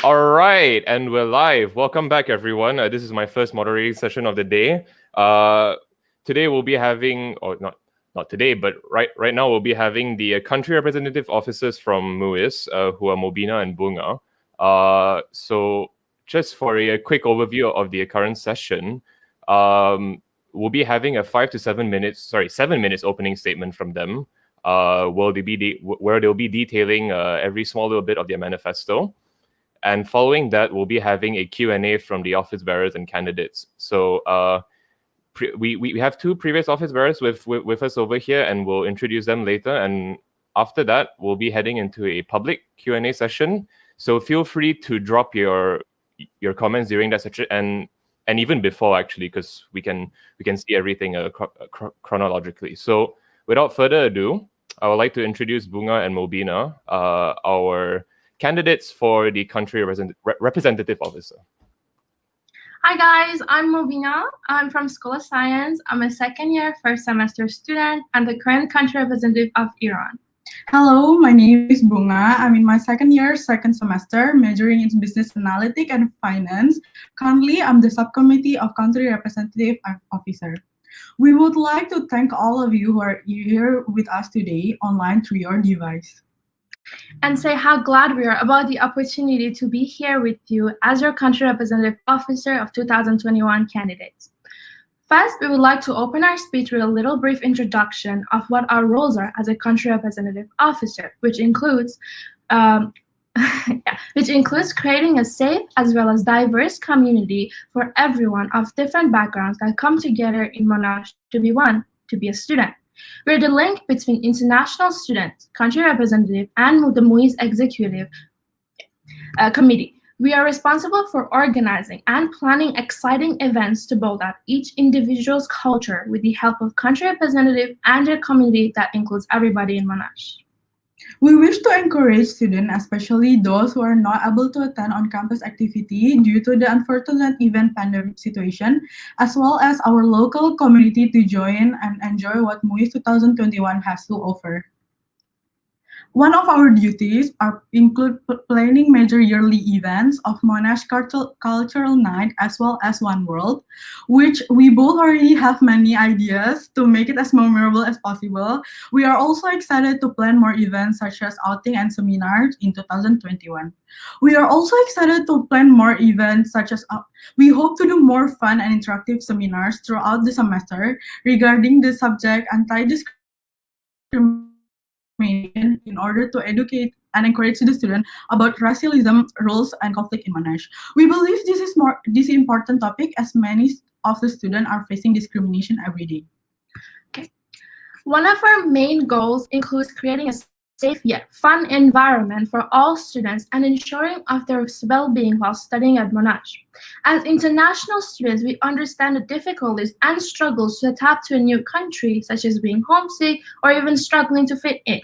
All right, and we're live. Welcome back, everyone. This is my first moderating session of the day. Today we'll be having, or not today, but right now we'll be having the country representative officers from MUISS, who are Mobina and Bunga. So just for a quick overview of the current session, we'll be having a 7 minutes opening statement from them, where they'll be detailing every small little bit of their manifesto. And following that, we'll be having a Q&A from the office bearers and candidates. So we have two previous office bearers with us over here, and we'll introduce them later. And after that, we'll be heading into a public Q&A session. So feel free to drop your comments during that session and even before, actually, because we can see everything chronologically. So without further ado, I would like to introduce Bunga and Mobina, our candidates for the country representative officer. Hi guys, I'm Mobina. I'm from School of Science. I'm a second-year, first semester student and the current country representative of Iran. Hello, my name is Bunga. I'm in my second year, second semester, majoring in business analytics and finance. Currently, I'm the subcommittee of country representative officer. We would like to thank all of you who are here with us today online through your device. And say how glad we are about the opportunity to be here with you as your country representative officer of 2021 candidates. First, we would like to open our speech with a little brief introduction of what our roles are as a country representative officer, which includes creating a safe as well as diverse community for everyone of different backgrounds that come together in Monash to be one, to be a student. We're the link between international students, country representative, and the MUISS Executive Committee. We are responsible for organizing and planning exciting events to build up each individual's culture with the help of country representative and their community that includes everybody in Monash. We wish to encourage students, especially those who are not able to attend on-campus activity due to the unfortunate event pandemic situation, as well as our local community to join and enjoy what MUISS 2021 has to offer. One of our duties include planning major yearly events of Monash Cultural Night as well as One World, which we both already have many ideas to make it as memorable as possible. We are also excited to plan more events such as outing and seminars in 2021. We are also excited to plan more events such as we hope to do more fun and interactive seminars throughout the semester regarding the subject anti-discrimination in order to educate and encourage the student about racialism, rules, and conflict in Monash. We believe this is important topic as many of the students are facing discrimination every day. Okay. One of our main goals includes creating a safe yet fun environment for all students and ensuring of their well-being while studying at Monash. As international students, we understand the difficulties and struggles to adapt to a new country, such as being homesick or even struggling to fit in.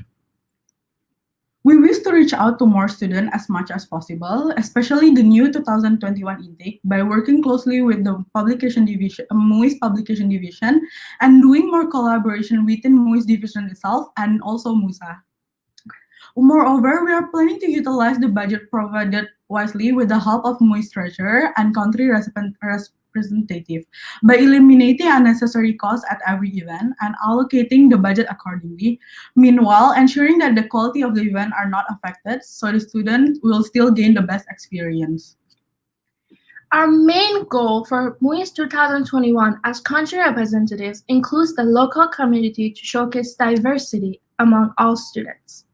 We wish to reach out to more students as much as possible, especially the new 2021 intake, by working closely with the publication division, MUISS Publication Division, and doing more collaboration within MUISS Division itself and also MUSA. Moreover, we are planning to utilize the budget provided wisely with the help of MUISS Treasurer and country representative by eliminating unnecessary costs at every event and allocating the budget accordingly. Meanwhile, ensuring that the quality of the event are not affected, so the student will still gain the best experience. Our main goal for MUISS 2021 as country representatives includes the local community to showcase diversity among all students.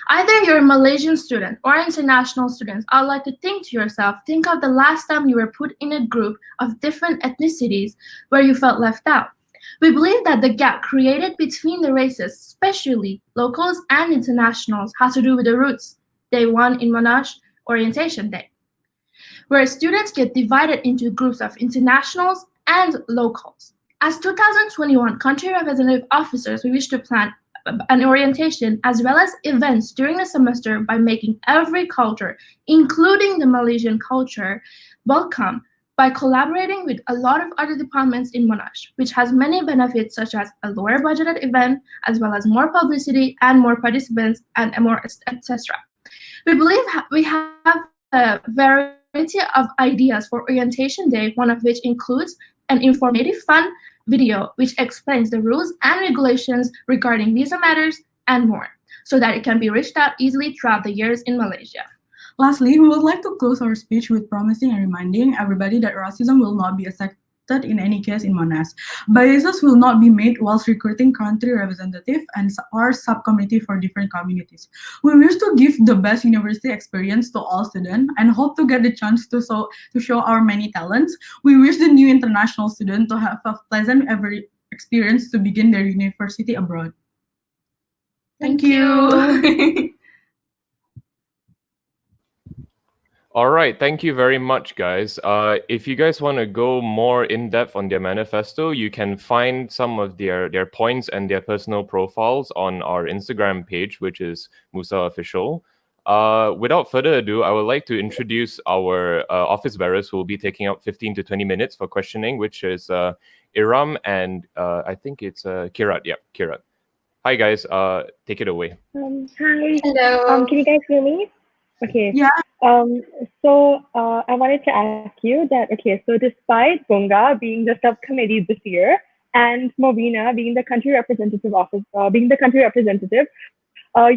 Either you're a Malaysian student or international students, I'd like to think to yourself, think of the last time you were put in a group of different ethnicities where you felt left out. We believe that the gap created between the races, especially locals and internationals, has to do with the roots. Day one in Monash, Orientation Day, where students get divided into groups of internationals and locals. As 2021 country representative officers, we wish to plan an orientation as well as events during the semester by making every culture, including the Malaysian culture, welcome by collaborating with a lot of other departments in Monash, which has many benefits such as a lower budgeted event, as well as more publicity and more participants and more etc. We believe we have a variety of ideas for Orientation Day, one of which includes an informative fun video which explains the rules and regulations regarding visa matters and more, so that it can be reached out easily throughout the years in Malaysia. Lastly, we would like to close our speech with promising and reminding everybody that racism will not be accepted in any case in MUISS. Biases will not be made whilst recruiting country representative and or subcommittee for different communities. We wish to give the best university experience to all students and hope to get the chance to show our many talents. We wish the new international student to have a pleasant experience to begin their university abroad. Thank you. All right, thank you very much, guys. If you guys want to go more in depth on their manifesto, you can find some of their points and their personal profiles on our Instagram page, which is MUSA Official. Without further ado, I would like to introduce our office bearers who will be taking up 15 to 20 minutes for questioning, which is Iram and I think it's Kirat. Yeah, Kirat. Hi, guys. Take it away. Hi. Hello. Can you guys hear me? Okay. Yeah. So I wanted to ask you that, okay, so despite Bunga being the subcommittee this year and Mobina being the country representative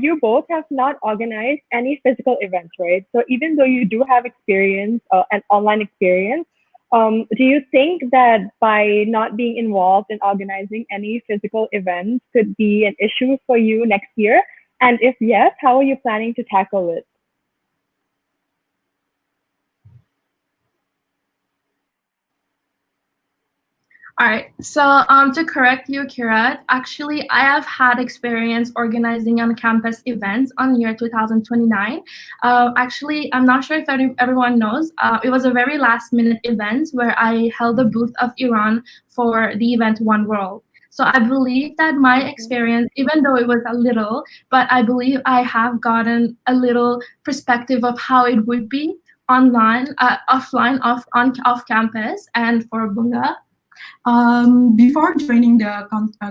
you both have not organized any physical events, right? So even though you do have experience, an online experience, do you think that by not being involved in organizing any physical events could be an issue for you next year? And if yes, how are you planning to tackle it? All right, so to correct you, Kirat, actually, I have had experience organizing on-campus events on year 2029. Actually, I'm not sure if everyone knows, it was a very last-minute event where I held the booth of Iran for the event One World. So I believe that my experience, even though it was a little, but I believe I have gotten a little perspective of how it would be online, offline, off campus, and for Bunga. Before joining the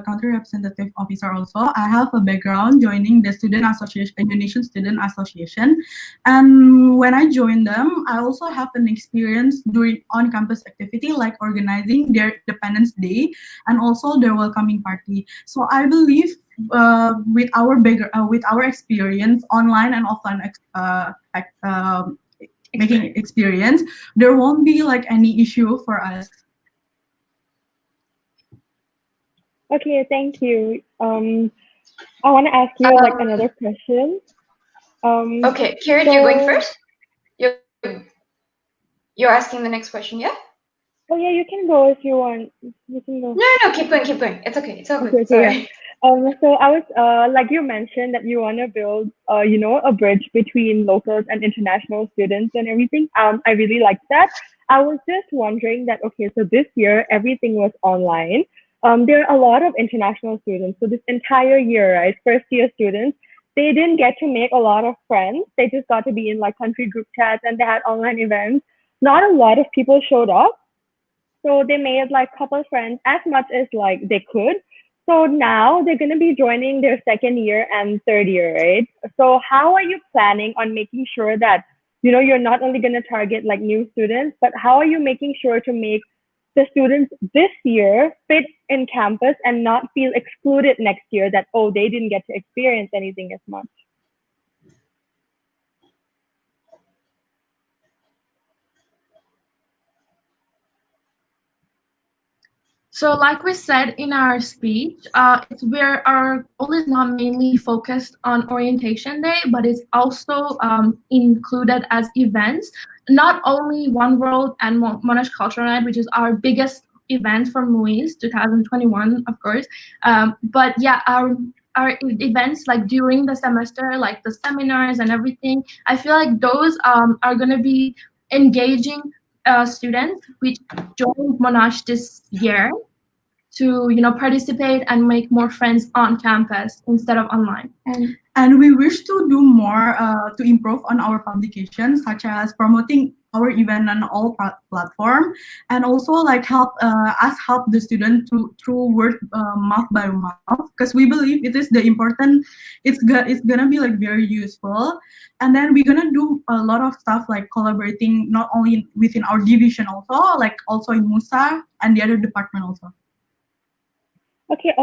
country representative officer also, I have a background joining the student association, Indonesian Student Association. And when I joined them, I also have an experience doing on-campus activity like organizing their Independence Day and also their welcoming party. So I believe with our experience, online and offline making experience, there won't be like any issue for us. Okay, thank you. I want to ask you like another question. Okay, Kirat, you're going first? You're asking the next question, yeah? Oh yeah, you can go if you want. You can go. No, keep going. It's okay. It's all good. Okay, Sorry. Yeah. So I was like you mentioned that you want to build a bridge between locals and international students and everything. I really like that. I was just wondering that, okay, so this year everything was online. There are a lot of international students. So this entire year, right, first year students, they didn't get to make a lot of friends. They just got to be in like country group chats and they had online events. Not a lot of people showed up. So they made like a couple of friends as much as like they could. So now they're going to be joining their second year and third year, right? So how are you planning on making sure that, you're not only going to target like new students, but how are you making sure to make the students this year fit in campus and not feel excluded next year that, oh, they didn't get to experience anything as much? So like we said in our speech, it's where our goal is not mainly focused on Orientation Day, but it's also included as events. Not only One World and Monash Cultural Night, which is our biggest event for MUISS 2021, of course. But yeah, our events like during the semester, like the seminars and everything, I feel like those are going to be engaging students which joined Monash this year to participate and make more friends on campus instead of online. And we wish to do more to improve on our publications, such as promoting our event on all platform, and also like help the student through word mouth by mouth, because we believe it is the important. It's gonna be like very useful, and then we're gonna do a lot of stuff like collaborating not only within our division, also like also in MUSA and the other department also. Okay.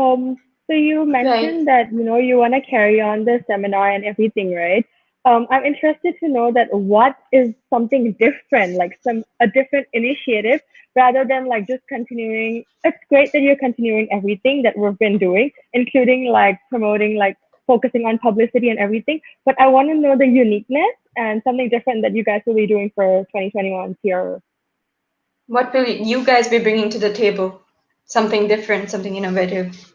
So you mentioned that you want to carry on the seminar and everything, right? I'm interested to know that what is something different, like a different initiative, rather than like just continuing. It's great that you're continuing everything that we've been doing, including like promoting, like focusing on publicity and everything. But I want to know the uniqueness and something different that you guys will be doing for 2021 CRO. What will you guys be bringing to the table? Something different, something innovative.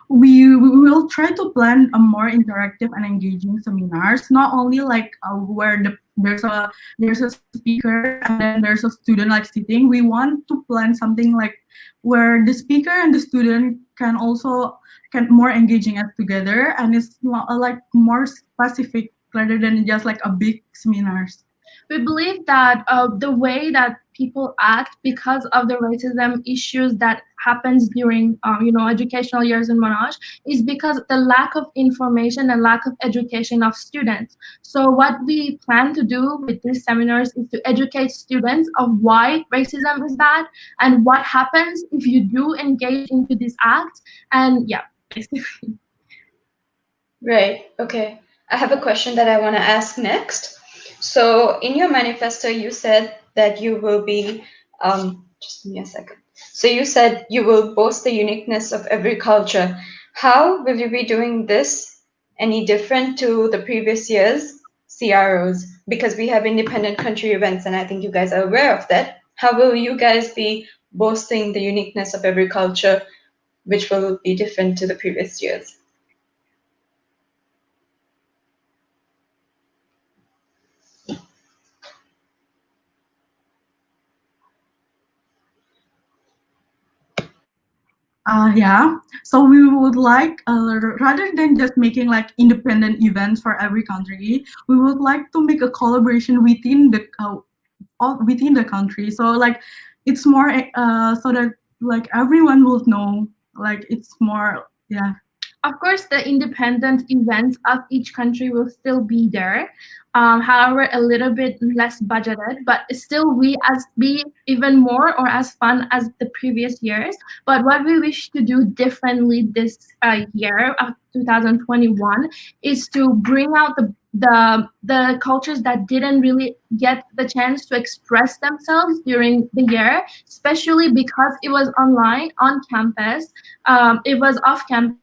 We will try to plan a more interactive and engaging seminars, not only like where there's a speaker and then there's a student like sitting. We want to plan something like where the speaker and the student can more engaging us together, and it's like more specific rather than just like a big seminars. We believe that the way that people act because of the racism issues that happens during educational years in Monash is because the lack of information and lack of education of students. So what we plan to do with these seminars is to educate students of why racism is bad and what happens if you do engage into this act, and yeah, basically. Right. Okay. I have a question that I want to ask next. So in your manifesto, you said that you will be, just give me a second. So you said you will boast the uniqueness of every culture. How will you be doing this any different to the previous years' CROs? Because we have independent country events, and I think you guys are aware of that. How will you guys be boasting the uniqueness of every culture, which will be different to the previous years? Yeah, so we would like, rather than just making like independent events for every country, we would like to make a collaboration within the country. So like it's more so that like everyone will know, like it's more, yeah. Of course, the independent events of each country will still be there. However, a little bit less budgeted, but still be even more or as fun as the previous years. But what we wish to do differently this year of 2021 is to bring out the cultures that didn't really get the chance to express themselves during the year, especially because it was online on campus. It was off campus.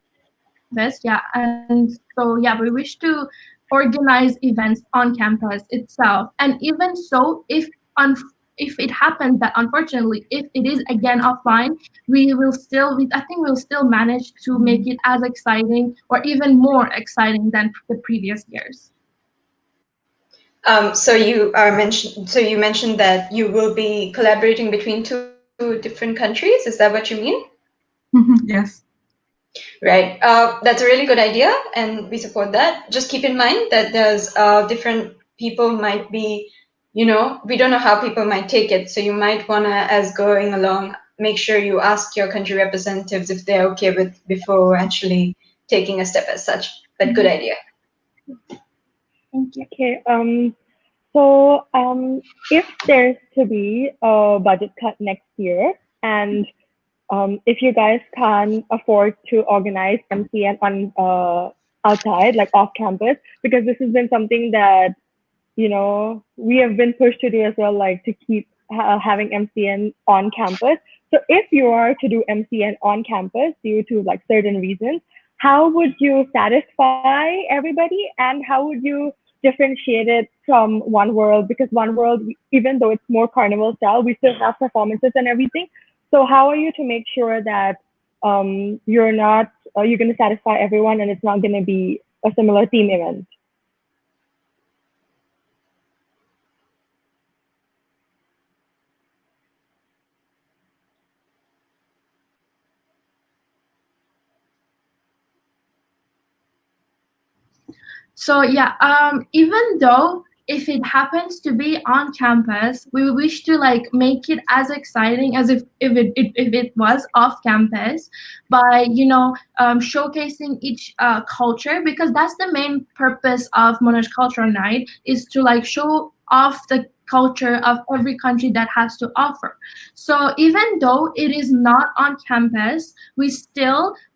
Yeah, and so yeah, we wish to organize events on campus itself, and even so, if it happens that unfortunately, if it is again offline, I think we'll still manage to make it as exciting or even more exciting than the previous years. So you mentioned that you will be collaborating between two different countries. Is that what you mean? Yes. Right. That's a really good idea, and we support that. Just keep in mind that there's different people might be, we don't know how people might take it. So you might want to, as going along, make sure you ask your country representatives if they're okay with before actually taking a step as such. But good idea. Thank you. Okay. So if there's to be a budget cut next year, and if you guys can afford to organize MCN on outside, like off campus, because this has been something that we have been pushed to do as well, like to keep having MCN on campus. So if you are to do MCN on campus due to like certain reasons, how would you satisfy everybody, and how would you differentiate it from One World? Because One World, even though it's more carnival style, we still have performances and everything. So how are you to make sure that you're going to satisfy everyone and it's not going to be a similar theme event? So yeah, even though if it happens to be on campus, we wish to like make it as exciting as if it was off campus by showcasing each culture, because that's the main purpose of Monash Cultural Night, is to like show off the culture of every country that has to offer. So even though it is not on campus, we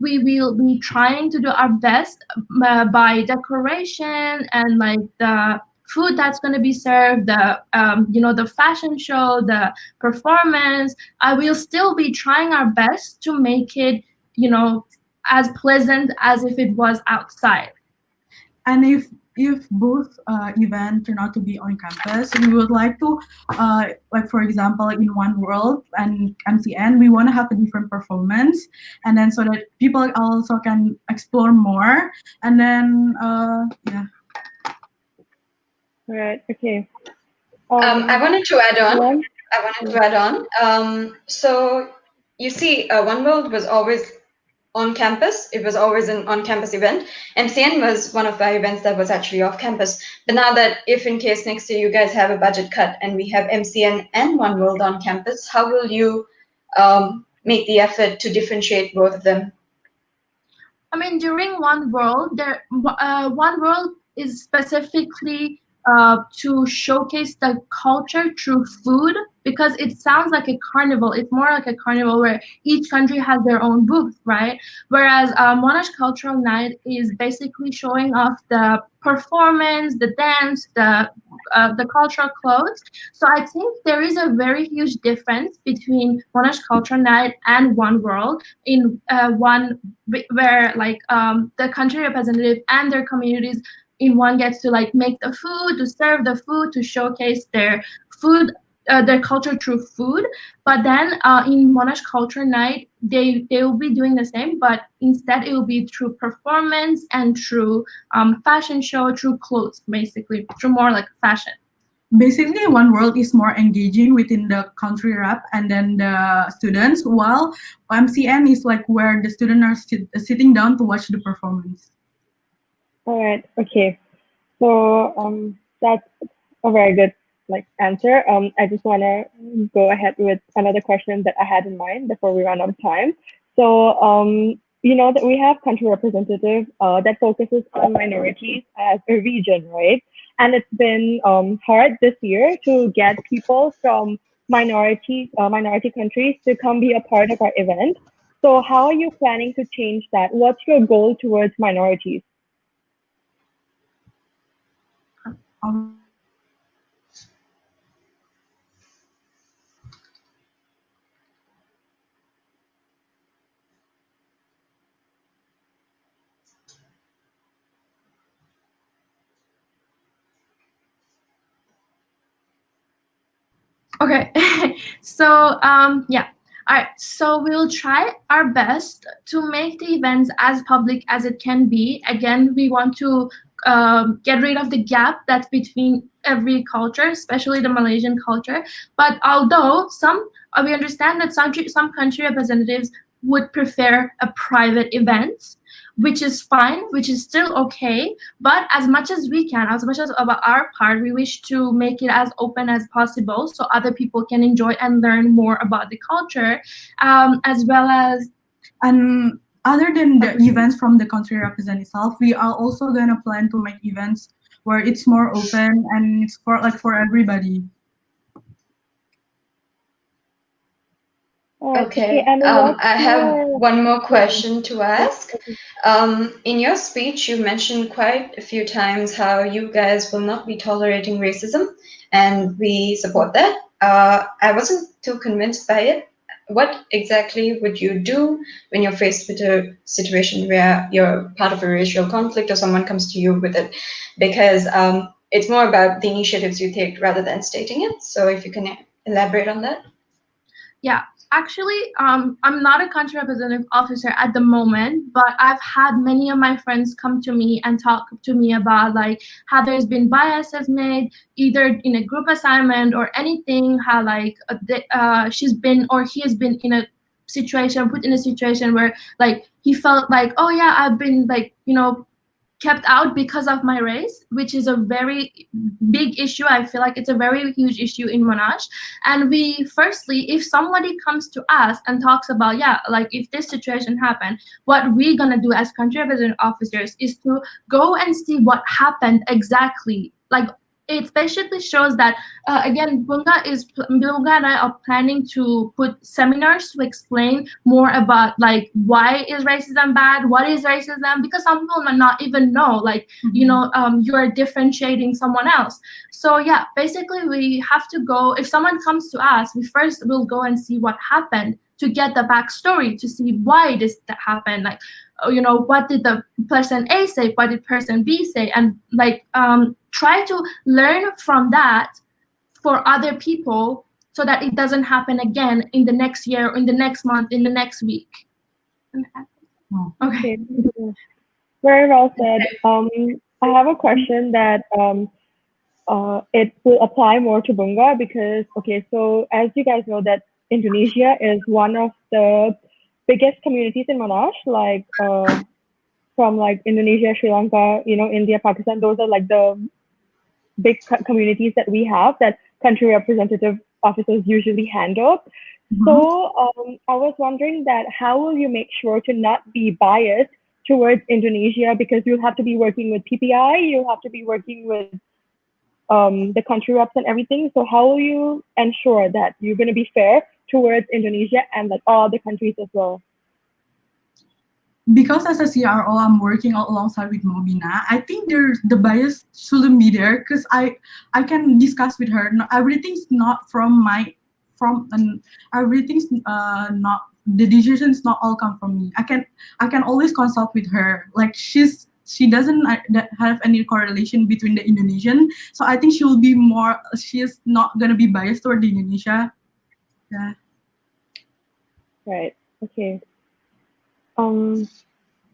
will be trying to do our best by decoration and like the food that's going to be served, the fashion show, the performance. I will still be trying our best to make it as pleasant as if it was outside. And if both events turn out to be on campus, we would like to, like for example, in One World and MCN, we want to have a different performance, and then so that people also can explore more, and then yeah. Right. Okay. I wanted to add on. So you see, One World was always on campus. It was always an on-campus event. MCN was one of our events that was actually off campus. But now that if in case next year you guys have a budget cut and we have MCN and One World on campus, how will you make the effort to differentiate both of them? I mean, during One World, One World is specifically to showcase the culture through food, because it sounds like a carnival. It's more like a carnival where each country has their own booth, right? Whereas Monash Cultural Night is basically showing off the performance, the dance, the cultural clothes. So I think there is a very huge difference between Monash Cultural Night and One World, in one where like the country representative and their communities in one gets to like make the food, to serve the food, to showcase their food, their culture through food. But then in Monash Culture Night, they will be doing the same, but instead it will be through performance and through fashion show, through clothes, basically, through more like fashion. Basically, One World is more engaging within the country rep and then the students, while MCN is like where the students are sitting down to watch the performance. All right. Okay. So that's a very good answer. I just want to go ahead with another question that I had in mind before we run out of time. So you know that we have country representative that focuses on minorities as a region, right? And it's been hard this year to get people from minority countries to come be a part of our event. So how are you planning to change that? What's your goal towards minorities? Okay, so yeah. All right, so we'll try our best to make the events as public as it can be. Again, we want to get rid of the gap that's between every culture, especially the Malaysian culture. But although we understand that some country representatives would prefer a private event, which is fine, which is still okay. But as much as we can, as much as about our part, we wish to make it as open as possible so other people can enjoy and learn more about the culture, as well as. And other than the events from the country represent itself, we are also gonna plan to make events where it's more open and it's for everybody. Okay, I have one more question to ask. In your speech, you mentioned quite a few times how you guys will not be tolerating racism, and we support that. I wasn't too convinced by it. What exactly would you do when you're faced with a situation where you're part of a racial conflict or someone comes to you with it? Because it's more about the initiatives you take rather than stating it. So if you can elaborate on that. Yeah. Actually, I'm not a country representative officer at the moment, but I've had many of my friends come to me and talk to me about like how there's been biases made either in a group assignment or anything, how like she's been or he has been in a situation, put in a situation where like he felt like, oh yeah, I've been like, kept out because of my race, which is a very big issue. I feel like it's a very huge issue in Monash. And we, firstly, if somebody comes to us and talks about, yeah, like if this situation happened, what we're gonna do as country representative officers is to go and see what happened exactly. Like, it basically shows that, again, Bunga and I are planning to put seminars to explain more about, like, why is racism bad, what is racism, because some people might not even know, like, you know, you're differentiating someone else. So yeah, basically we have to go, if someone comes to us, we first will go and see what happened to get the backstory, to see why this happened, like, you know, what did the person A say, what did person B say, and like try to learn from that for other people so that it doesn't happen again in the next year, in the next month, in the next week. Okay. Very well said. I have a question that it will apply more to Bunga because, okay, so as you guys know that Indonesia is one of the biggest communities in Monash, like from like Indonesia, Sri Lanka, you know, India, Pakistan, those are like the big communities that we have that country representative officers usually handle. So I was wondering that how will you make sure to not be biased towards Indonesia, because you'll have to be working with PPI, you'll have to be working with the country reps and everything. So how will you ensure that you're going to be fair towards Indonesia and like all the countries as well? Because as a CRO, I'm working alongside with Mobina. I think the bias shouldn't be there because I can discuss with her. No, everything's not everything's not, the decisions not all come from me. I can always consult with her. Like she doesn't have any correlation between the Indonesian, so I think she is not gonna be biased toward the Indonesia. Yeah. Right. Okay.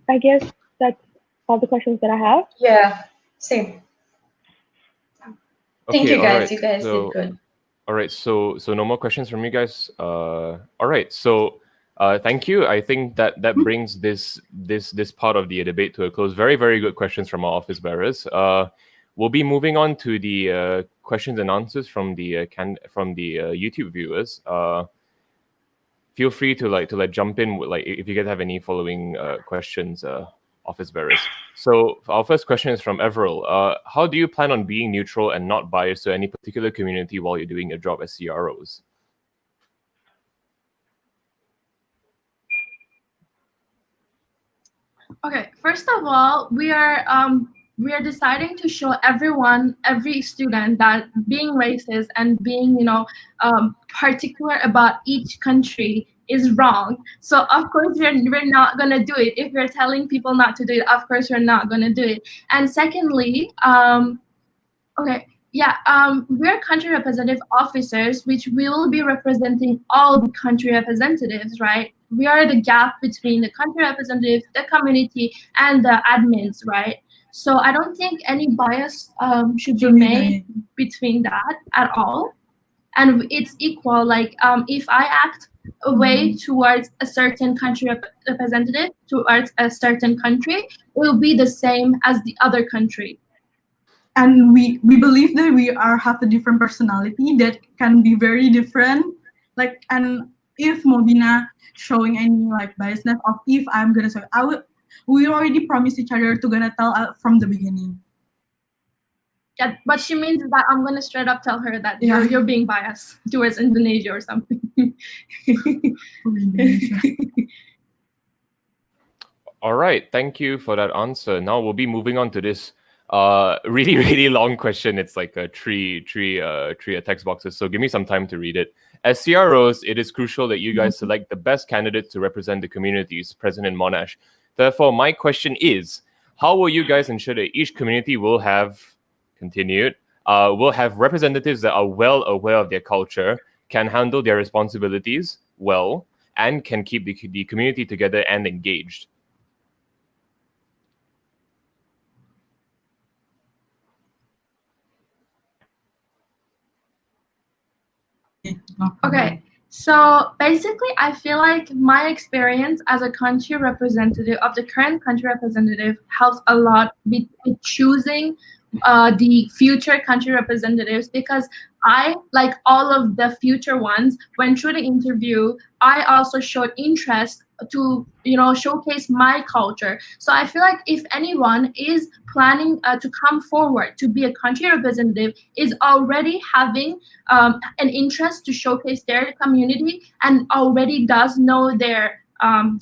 I guess that's all the questions that I have. Yeah, same. Thank Okay, you guys. alright, You guys so- did good. All right, so no more questions from you guys. All right, so thank you. I think that brings this part of the debate to a close. Very, very good questions from our office bearers. We'll be moving on to the questions and answers from the YouTube viewers. Feel free to jump in with, if you guys have any following questions, office bearers. So our first question is from Everl. How do you plan on being neutral and not biased to any particular community while you're doing your job as CROs? Okay, first of all, we are deciding to show every student that being racist and being, you know, particular about each country is wrong. So of course we're not gonna do it. If we're telling people not to do it, of course we're not gonna do it. And secondly, okay, yeah, we're country representative officers, which will be representing all the country representatives, right? We are the gap between the country representatives, the community, and the admins, right? So I don't think any bias should be made between that at all. And it's equal, like if I act a way towards a certain country representative, towards a certain country, it will be the same as the other country. And we believe that we have a different personality that can be very different. Like, and if Mobina showing any like biasness of if I'm gonna say, we already promised each other to gonna tell from the beginning. Yeah, but she means that I'm gonna straight up tell her that you're being biased towards Indonesia or something. All right, thank you for that answer. Now we'll be moving on to this really, really long question. It's like a three text boxes. So give me some time to read it. As CROs, it is crucial that you guys select the best candidates to represent the communities present in Monash. Therefore, my question is, how will you guys ensure that each community will have representatives that are well aware of their culture, can handle their responsibilities well, and can keep the community together and engaged? Okay, So basically, I feel like my experience as a country representative of the current country representative helps a lot with choosing the future country representatives, because I, like all of the future ones, went through the interview. I also showed interest to showcase my culture. So I feel like if anyone is planning to come forward to be a country representative, is already having an interest to showcase their community and already does know their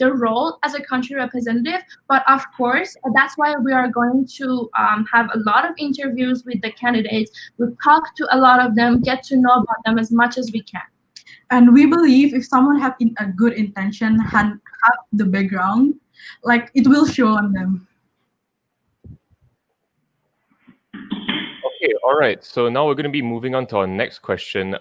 role as a country representative. But of course, that's why we are going to have a lot of interviews with the candidates. We'll talk to a lot of them, get to know about them as much as we can. And we believe if someone have a good intention and have the background, like it will show on them. Okay, all right. So now we're going to be moving on to our next question.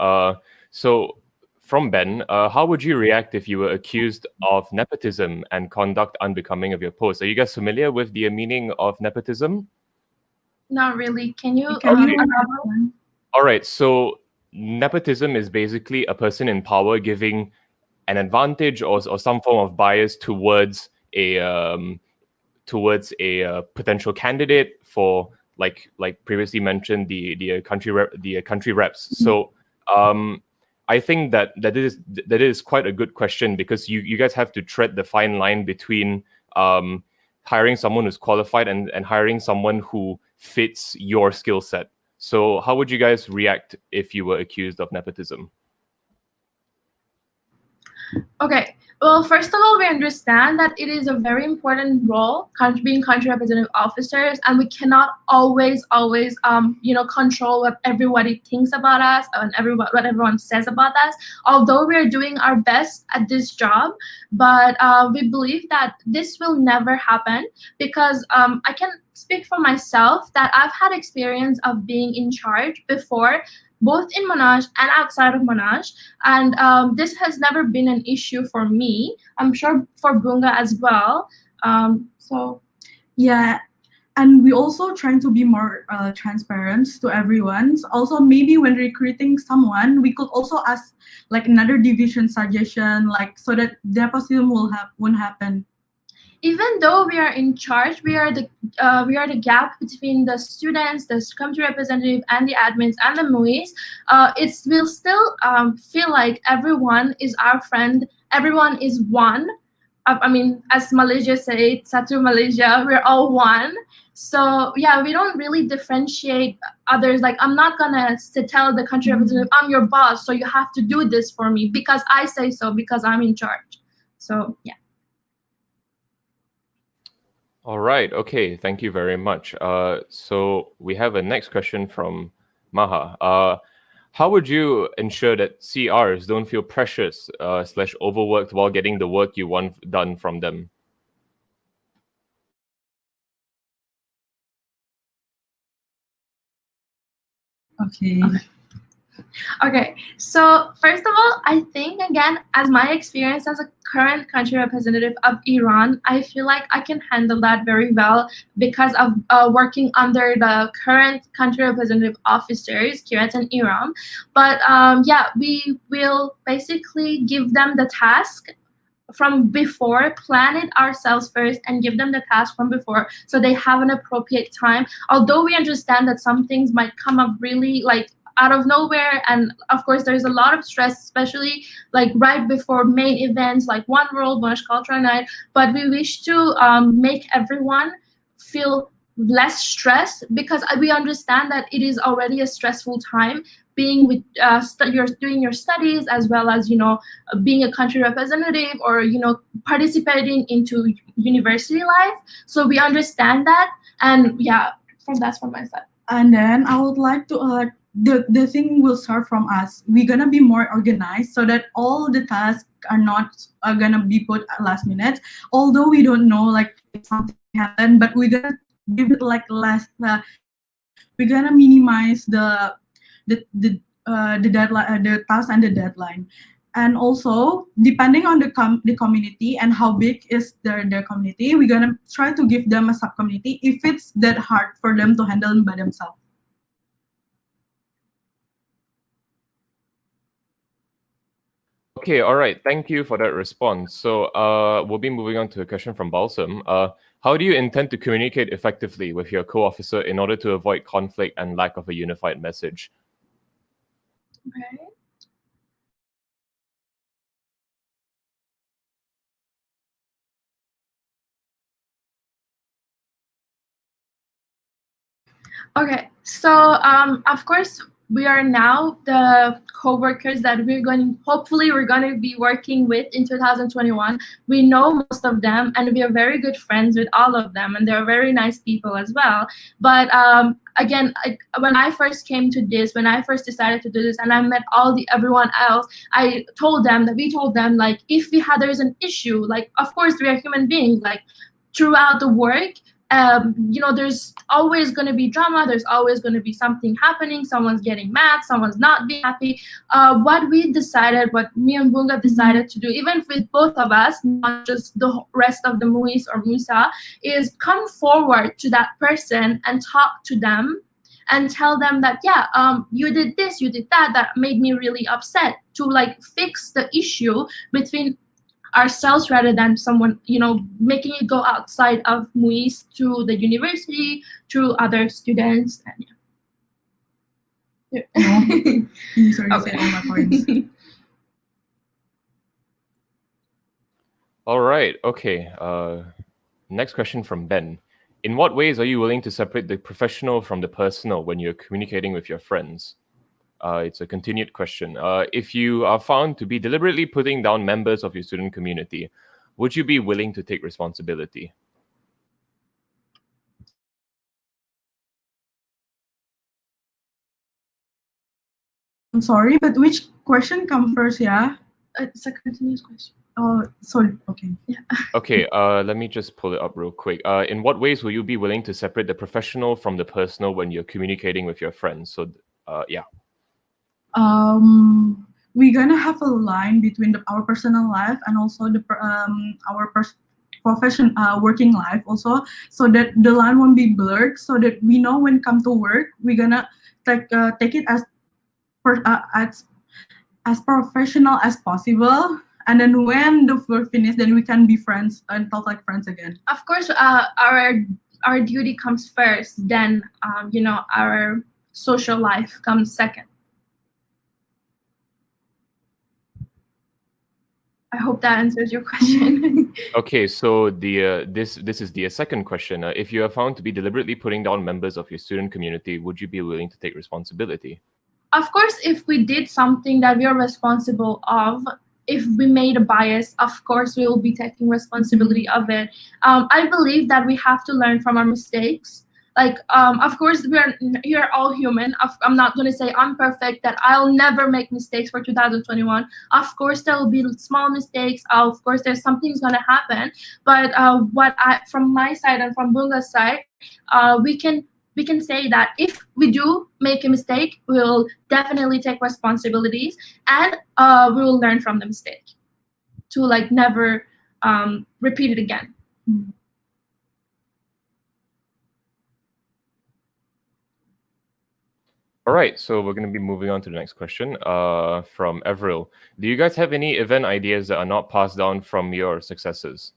So from Ben, how would you react if you were accused of nepotism and conduct unbecoming of your post? Are you guys familiar with the meaning of nepotism? Not really. Can you elaborate? All right. So nepotism is basically a person in power giving an advantage or some form of bias towards a potential candidate for, like previously mentioned, the country reps. So I think that is quite a good question, because you guys have to tread the fine line between hiring someone who's qualified and hiring someone who fits your skill set. So how would you guys react if you were accused of nepotism? Okay. Well, first of all, we understand that it is a very important role, being country representative officers, and we cannot always, control what everybody thinks about us and what everyone says about us. Although we are doing our best at this job, but we believe that this will never happen, because I can speak for myself that I've had experience of being in charge before, both in Monash and outside of Monash, and this has never been an issue for me. I'm sure for Bunga as well. So yeah, and we also trying to be more transparent to everyone. Also, maybe when recruiting someone, we could also ask like another division suggestion, like so that nepotism won't happen. Even though we are in charge, we are the gap between the students, the country representative, and the admins and the MUISS. It will still feel like everyone is our friend. Everyone is one. I mean, as Malaysia say, Satu Malaysia, we're all one. So yeah, we don't really differentiate others. Like, I'm not gonna tell the country representative, I'm your boss, so you have to do this for me because I say so, because I'm in charge. So yeah. All right. Okay. Thank you very much. So we have a next question from Maha. How would you ensure that CRs don't feel precious / overworked while getting the work you want done from them? Okay, so first of all, I think, again, as my experience as a current country representative of Iran, I feel like I can handle that very well because of working under the current country representative officers, Kirat and Iran. But yeah, we will basically give them the task from before, plan it ourselves first, and give them the task from before so they have an appropriate time. Although we understand that some things might come up really like out of nowhere, and of course there's a lot of stress, especially like right before main events like One World, Monash Cultural Night, but we wish to make everyone feel less stressed, because we understand that it is already a stressful time being with you're doing your studies, as well as being a country representative, or participating into university life. So we understand that, and yeah, that's from my side. And then I would like to the thing will start from us. We're gonna be more organized so that all the tasks are not gonna be put at last minute. Although we don't know like if something happened, but we're gonna give it like less. We're gonna minimize the deadline, the task and the deadline. And also, depending on the community and how big is their community, we're gonna try to give them a subcommittee if it's that hard for them to handle by themselves. Okay, all right. Thank you for that response. So we'll be moving on to a question from Balsam. How do you intend to communicate effectively with your co-officer in order to avoid conflict and lack of a unified message? Okay. Okay, so of course we are now the co-workers that hopefully we're going to be working with in 2021. We know most of them and we are very good friends with all of them, and they're very nice people as well. But again, when I first came to this, when I first decided to do this, and I met everyone else, we told them like, if there's an issue, like of course we are human beings, like throughout the work, there's always going to be drama, there's always going to be something happening, someone's getting mad, someone's not being happy. What me and Bunga decided to do, even with both of us, not just the rest of the MUISS or MUSA, is come forward to that person and talk to them and tell them that, you did this, you did that made me really upset, to like fix the issue between ourselves rather than someone, making it go outside of MUISS to the university, to other students. And No. Sorry, Okay. said all my points. All right. Okay. Next question from Ben. In what ways are you willing to separate the professional from the personal when you're communicating with your friends? It's a continued question. If you are found to be deliberately putting down members of your student community, would you be willing to take responsibility? I'm sorry, but which question comes first, yeah? It's a continuous question. Oh, sorry, okay. Yeah. Okay, let me just pull it up real quick. In what ways will you be willing to separate the professional from the personal when you're communicating with your friends? So, yeah. We're gonna have a line between our personal life and also our profession working life also, so that the line won't be blurred, so that we know when come to work we're gonna take it as professional as possible, and then when the work finished, then we can be friends and talk like friends again. Of course, our duty comes first, then our social life comes second. I hope that answers your question. Okay, so this is the second question. If you are found to be deliberately putting down members of your student community, would you be willing to take responsibility? Of course, if we did something that we are responsible of, if we made a bias, of course we will be taking responsibility of it. I believe that we have to learn from our mistakes. Like, of course, we are all human. I'm not going to say I'm perfect, that I'll never make mistakes for 2021. Of course, there will be small mistakes. Of course, there's something's going to happen. But from my side and from Bunga's side, we can say that if we do make a mistake, we'll definitely take responsibilities, and we will learn from the mistake to like never repeat it again. All right, so we're going to be moving on to the next question from Everyl. Do you guys have any event ideas that are not passed down from your successors?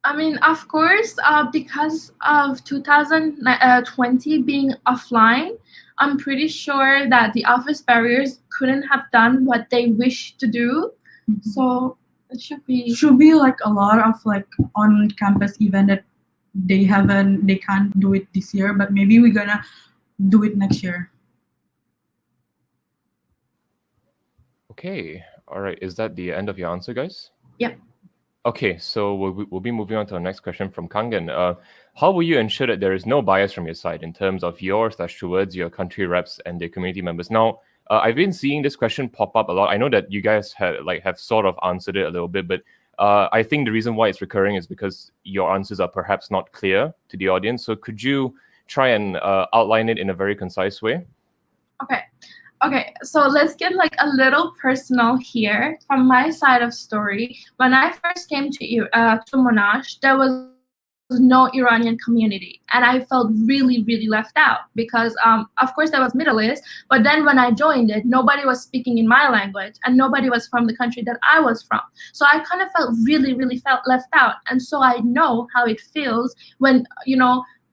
I mean, of course, because of 2020 being offline, I'm pretty sure that the office barriers couldn't have done what they wish to do. Mm-hmm. So it should be like a lot of like on-campus event that they can't do it this year, but maybe we're gonna do it next year. Okay, all right. Is that the end of your answer, guys? Yep. Okay, so we'll be moving on to our next question from Kangan. How will you ensure that there is no bias from your side in terms of towards your country reps and their community members? Now, I've been seeing this question pop up a lot. I know that you guys have sort of answered it a little bit, but I think the reason why it's recurring is because your answers are perhaps not clear to the audience. So could you try and outline it in a very concise way? Okay, so let's get like a little personal here. From my side of story, when I first came to Monash, there was no Iranian community, and I felt really, really left out because, of course, I was Middle East, but then when I joined it, nobody was speaking in my language, and nobody was from the country that I was from. So I kind of felt really, really felt left out, and so I know how it feels when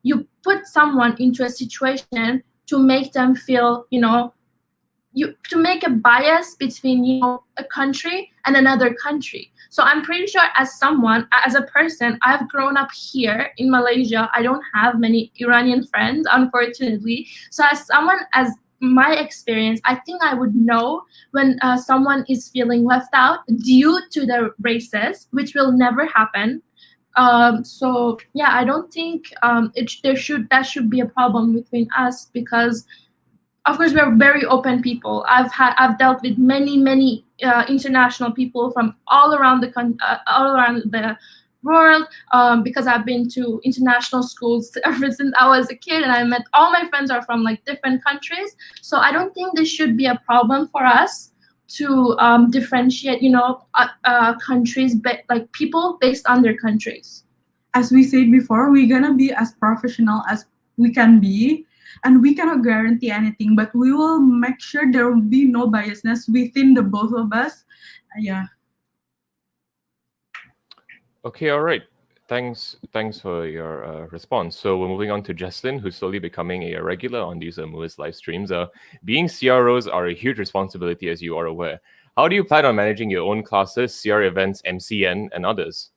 you put someone into a situation to make them feel, to make a bias between a country and another country. So I'm pretty sure as a person, I've grown up here in Malaysia. I don't have many Iranian friends, unfortunately. So as my experience, I think I would know when someone is feeling left out due to their races, which will never happen. So yeah, I don't think that should be a problem between us, because of course we're very open people. I've dealt with many international people from all around the world, because I've been to international schools ever since I was a kid, and I met all my friends are from like different countries. So I don't think this should be a problem for us to differentiate, countries, like people based on their countries. As we said before, we're gonna be as professional as we can be, and we cannot guarantee anything, but we will make sure there will be no biasness within the both of us. Yeah. Okay, all right. Thanks for your response. So we're moving on to Jesslyn, who's slowly becoming a regular on these MUISS live streams. Being CROs are a huge responsibility, as you are aware. How do you plan on managing your own classes, CR events, MCN, and others?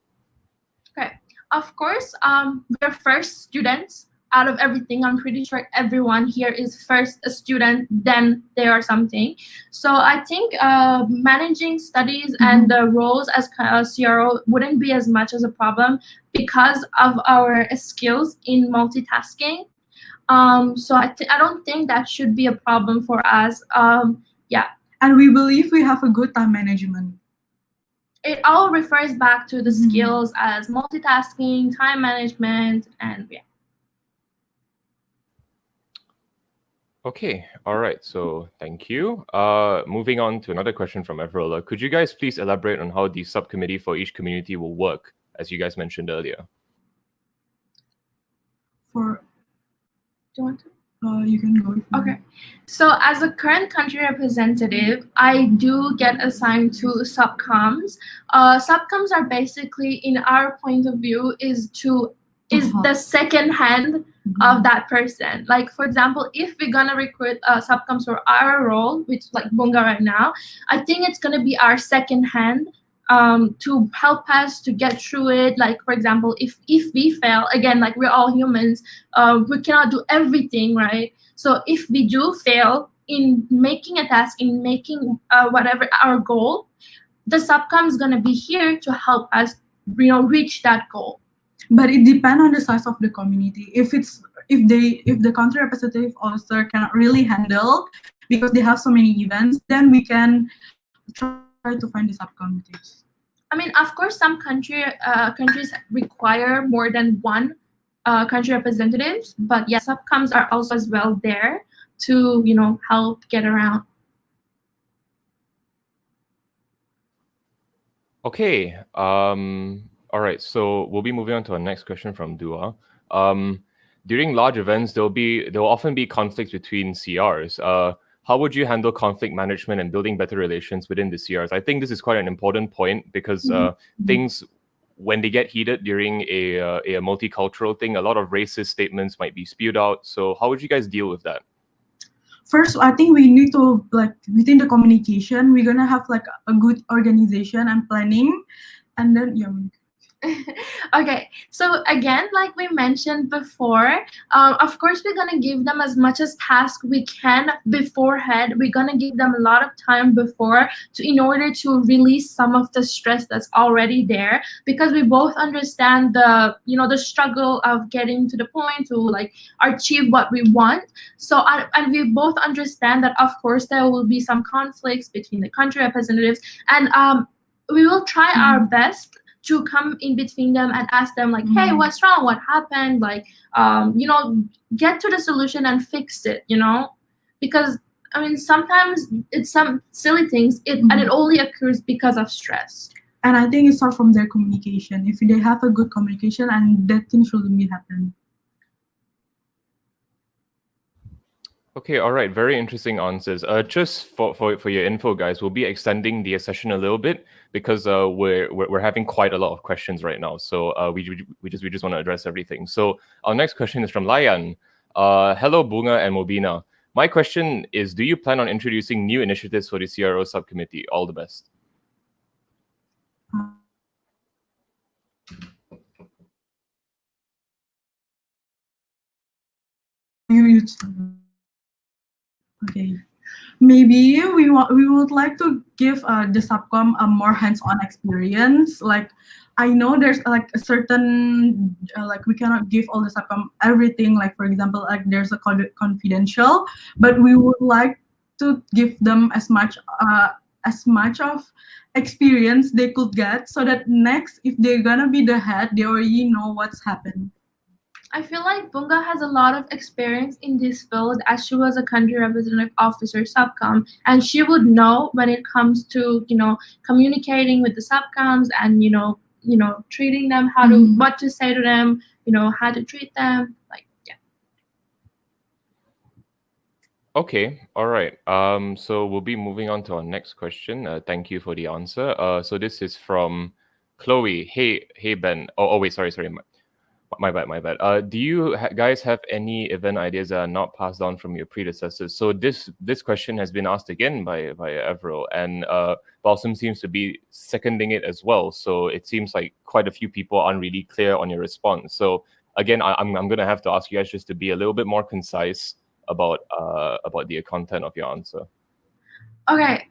Okay, of course, we're first students. Out of everything, I'm pretty sure everyone here is first a student, then they are something. So I think managing studies and the roles as CRO wouldn't be as much as a problem because of our skills in multitasking. So I don't think that should be a problem for us. Yeah. And we believe we have a good time management. It all refers back to the skills as multitasking, time management, and yeah. Okay, all right. So thank you. Moving on to another question from Everl. Could you guys please elaborate on how the subcommittee for each community will work, as you guys mentioned earlier? Do you want to? You can go. Okay. So as a current country representative, I do get assigned to subcoms. Subcoms are basically, in our point of view, is the second hand of that person. Like, for example, if we're gonna recruit subcoms for our role, which like Bunga right now, I think it's gonna be our second hand to help us to get through it. Like, for example, if we fail, again, like we're all humans, we cannot do everything, right? So if we do fail in making a task, in making whatever our goal, the subcom is gonna be here to help us, reach that goal. But it depends on the size of the community. If the country representative officer cannot really handle because they have so many events, then we can try to find the subcommittees. I mean, of course, some countries require more than one country representatives, but yeah, subcoms are also as well there to help get around. Okay. All right, so we'll be moving on to our next question from Dua. During large events, there will often be conflicts between CRs. How would you handle conflict management and building better relations within the CRs? I think this is quite an important point because things, when they get heated during a multicultural thing, a lot of racist statements might be spewed out. So how would you guys deal with that? First, I think we need to, within the communication, we're gonna have a good organization and planning, and then Okay, so again, like we mentioned before, of course we're gonna give them as much as task we can beforehand. We're gonna give them a lot of time before in order to release some of the stress that's already there, because we both understand the struggle of getting to the point to achieve what we want. So and we both understand that of course there will be some conflicts between the country representatives, and we will try our best to come in between them and ask them hey, what's wrong, what happened, get to the solution and fix it, because I mean sometimes it's some silly things and it only occurs because of stress. And I think it starts from their communication. If they have a good communication, and that thing shouldn't be happening. Okay, all right. Very interesting answers. Just for your info, guys, we'll be extending the session a little bit because we're having quite a lot of questions right now. So we just want to address everything. So our next question is from Layan. Hello, Bunga and Mobina. My question is: do you plan on introducing new initiatives for the CRO subcommittee? All the best. Okay, maybe we would like to give the subcom a more hands-on experience. Like, I know there's like a certain like we cannot give all the subcom everything. Like, for example, like there's a confidential, but we would like to give them as much of experience they could get, so that next, if they're gonna be the head, they already know what's happened. I feel like Bunga has a lot of experience in this field as she was a country representative officer subcom, and she would know when it comes to, communicating with the subcoms and, treating them, what to say to them, how to treat them. Like, yeah. Okay, all right. So we'll be moving on to our next question. Thank you for the answer. So this is from Chloe. Hey Ben. Oh wait, sorry. My bad. Do you guys have any event ideas that are not passed on from your predecessors? So this question has been asked again by Everyl, and Balsam seems to be seconding it as well. So it seems like quite a few people aren't really clear on your response. So again, I'm gonna have to ask you guys just to be a little bit more concise about the content of your answer. Okay,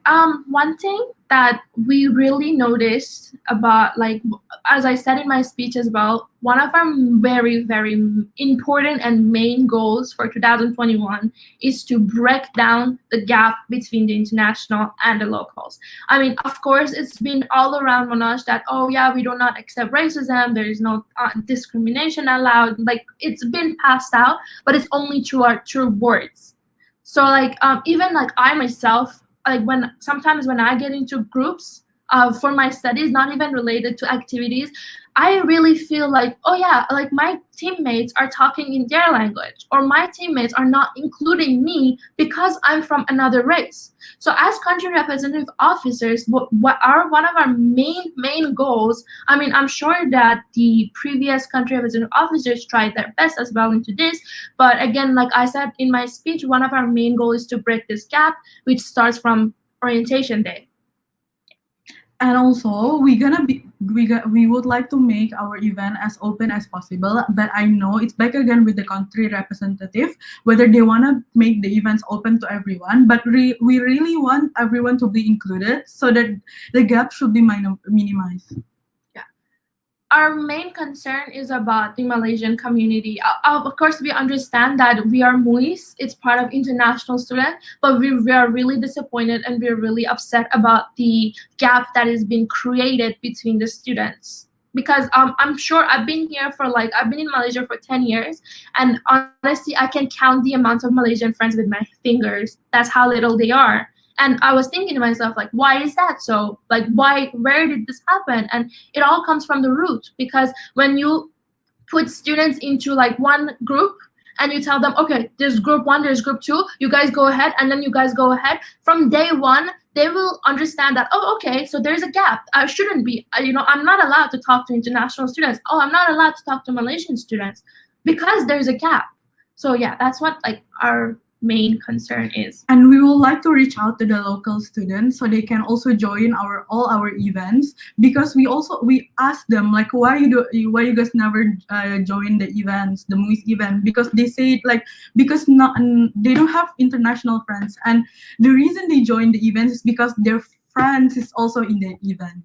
one thing that we really noticed about, like, as I said in my speech as well, one of our very, very important and main goals for 2021 is to break down the gap between the international and the locals. I mean, of course, it's been all around Monash that, oh yeah, we do not accept racism, there is no discrimination allowed. Like, it's been passed out, but it's only through words. So like, even like I myself, like sometimes when I get into groups for my studies, not even related to activities, I really feel like, oh yeah, like my teammates are talking in their language, or my teammates are not including me because I'm from another race. So as country representative officers, what are one of our main goals? I mean, I'm sure that the previous country representative officers tried their best as well into this, but again, like I said in my speech, one of our main goals is to break this gap, which starts from orientation day. And also, we would like to make our event as open as possible. But I know it's back again with the country representative, whether they want to make the events open to everyone. But we really want everyone to be included, so that the gap should be minimized. Our main concern is about the Malaysian community. Of course, we understand that we are MUISS, it's part of international students, but we are really disappointed and we're really upset about the gap that is being created between the students. Because I'm sure I've been in Malaysia for 10 years, and honestly, I can count the amount of Malaysian friends with my fingers. That's how little they are. And I was thinking to myself, like, why is that so? Like, where did this happen? And it all comes from the root, because when you put students into like one group and you tell them, okay, there's group 1, there's group 2, you guys go ahead, and then you guys go ahead, from day 1, they will understand that, oh, okay, so there's a gap. I shouldn't be, I'm not allowed to talk to international students. Oh, I'm not allowed to talk to Malaysian students because there's a gap. So yeah, that's what like our main concern is. And we would like to reach out to the local students so they can also join all our events, because we ask them like, why you guys never join the events, the MUISS event, because they say it like, because they don't have international friends, and the reason they join the events is because their friends is also in the event.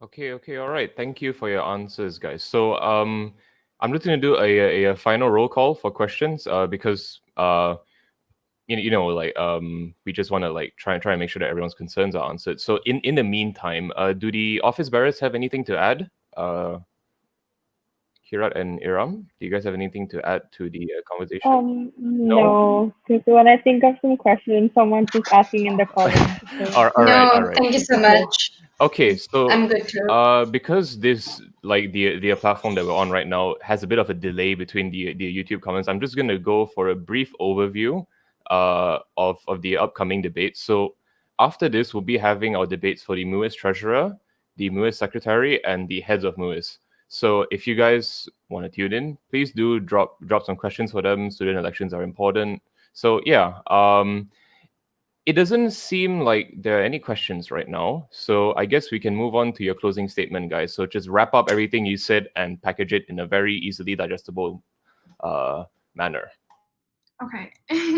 Okay, all right. Thank you for your answers, guys. So I'm just going to do a final roll call for questions because we just want to like try and make sure that everyone's concerns are answered. So in the meantime, do the office bearers have anything to add? Hirat and Iram, do you guys have anything to add to the conversation? No, because when I think of some questions, someone's just asking in the comments. So. All No, right. thank you so much. Okay, so I'm good too. because this like the platform that we're on right now has a bit of a delay between the YouTube comments, I'm just gonna go for a brief overview of the upcoming debates. So after this, we'll be having our debates for the MUISS Treasurer, the MUISS Secretary, and the heads of MUISS. So if you guys want to tune in, please do drop some questions for them. Student elections are important. So yeah, it doesn't seem like there are any questions right now. So I guess we can move on to your closing statement, guys. So just wrap up everything you said and package it in a very easily digestible manner. Okay,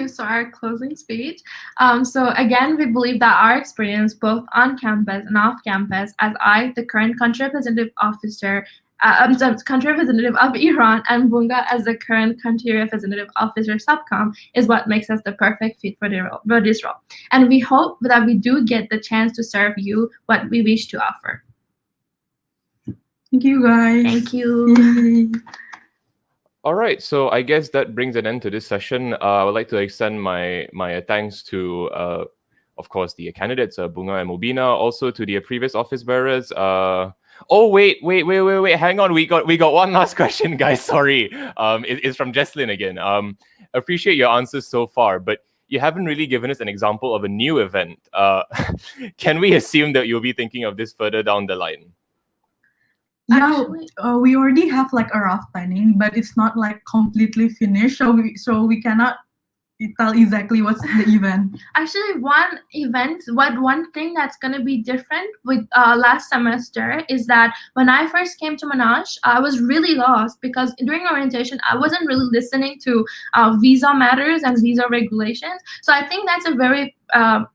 so our closing speech. So again, we believe that our experience both on campus and off campus, as the current country representative officer, country representative of Iran, and Bunga as the current country representative officer subcom, is what makes us the perfect fit for this role. And we hope that we do get the chance to serve you what we wish to offer. Thank you, guys. Thank you. Yay. All right, so I guess that brings an end to this session. I would like to extend my thanks to, of course, the candidates, Bunga and Mobina, also to the previous office bearers. Oh wait! Hang on, we got one last question, guys. Sorry, it's from Jesslyn again. Appreciate your answers so far, but you haven't really given us an example of a new event. Can we assume that you'll be thinking of this further down the line? Yeah, we already have like a rough planning, but it's not like completely finished, so we cannot tell exactly what's the event. Actually, one thing that's gonna be different with last semester is that when I first came to Monash, I was really lost because during orientation I wasn't really listening to visa matters and visa regulations. So I think that's a very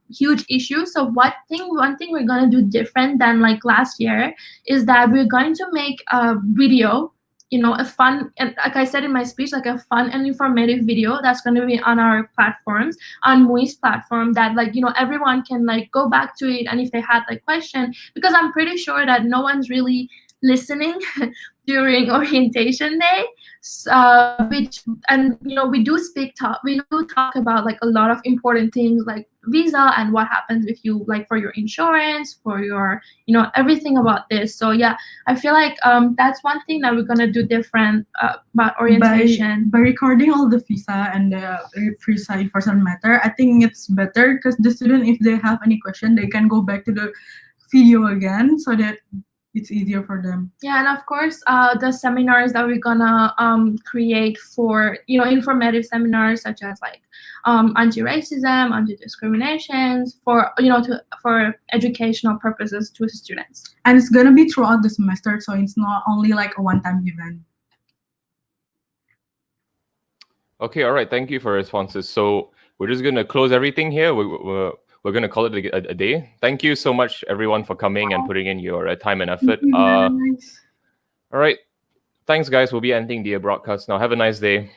huge issue. So one thing we're gonna do different than like last year is that we're going to make a video, a fun, and like I said in my speech, like a fun and informative video that's going to be on our platforms, on MUISS platform, that everyone can go back to it, and if they had question, because I'm pretty sure that no one's really listening during orientation day, we do talk about a lot of important things like visa and what happens if you for your insurance, for your everything about this. So yeah, I feel like that's one thing that we're gonna do different about orientation. By recording all the visa and the visa enforcement matter, I think it's better because the student, if they have any question, they can go back to the video again, so that it's easier for them. Yeah, and of course, the seminars that we're gonna create for informative seminars such as anti-racism, anti-discriminations, for for educational purposes to students. And it's gonna be throughout the semester, so it's not only a one-time event. Okay, all right. Thank you for your responses. So we're just gonna close everything here. We're going to call it a day. Thank you so much, everyone, for coming and putting in your time and effort. Thank you, All right. Thanks, guys. We'll be ending the broadcast now. Have a nice day.